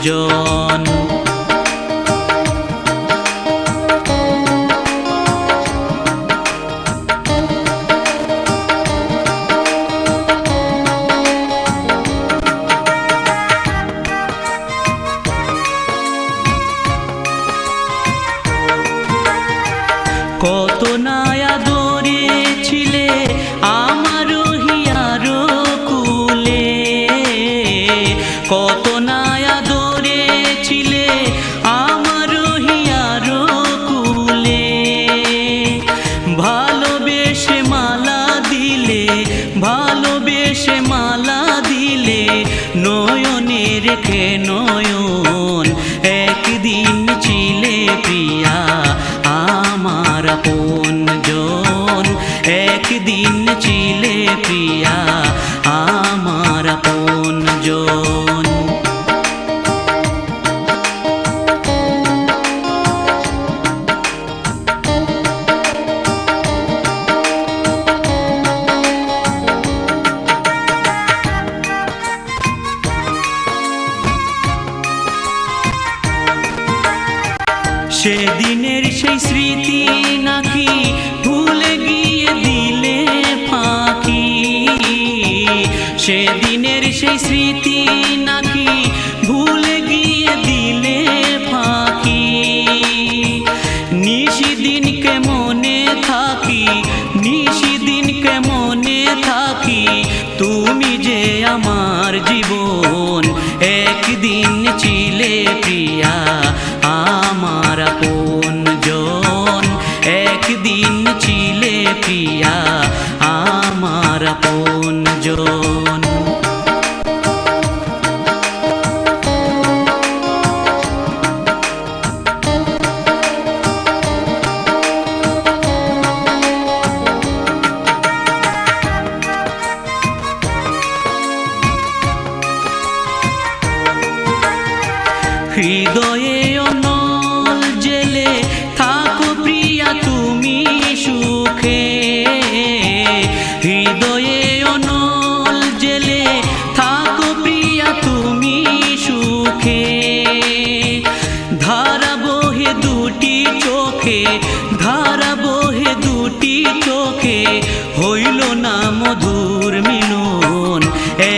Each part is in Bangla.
জন। কত না আদরে ছিলে আমার হিয়ার কুলে, কত না আদরে ছিলে আমার হিয়ার কুলে। ভালোবেসে মালা দিলে, ভালোবেসে মালা দিলে নয়নে রেখে নয়ন, একদিন ছিলে প্রিয়া আমার আপন জন, একদিন ছিলে প্রিয়া আমার আপন জন। সেদিনের সেই স্মৃতি নাকি ভুলে গিয়ে দিলে ফাঁকি, সেদিনের সেই স্মৃতি নাকি ভুলে গিয়ে দিলে ফাঁকি। নিশিদিনকে মনে থাকি, নিশিদিনকে মনে থাকি, তুমি যে আমার জীবন, একদিন ছিলে প্রিয়া আমার আপন জন, একদিন ছিলে প্রিয়া আমার আপন জন। হৃদয়ে অনল জেলে থাকো প্রিয়া তুমি সুখে, হৃদয়ে অনল জেলে থাকো প্রিয়া তুমি সুখে। ধারা বহে দুটি চোখে, ধারা বহে দুটি চোখে, হইল না মধুর মিলন,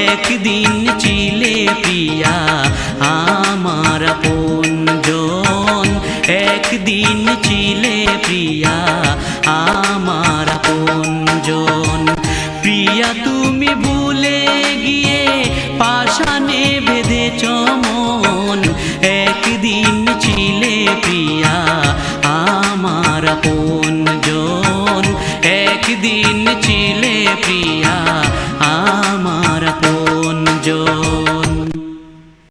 একদিন ছিলে প্রিয়া আমার আপন জন, একদিন ছিলে প্রিয়া আমার আপন জন। প্রিয়া তুমি ভুলে গিয়ে পাষাণে বেঁধেছ মন, একদিন ছিলে প্রিয়া আমার আপন জন, একদিন ছিলে প্রিয়া আমার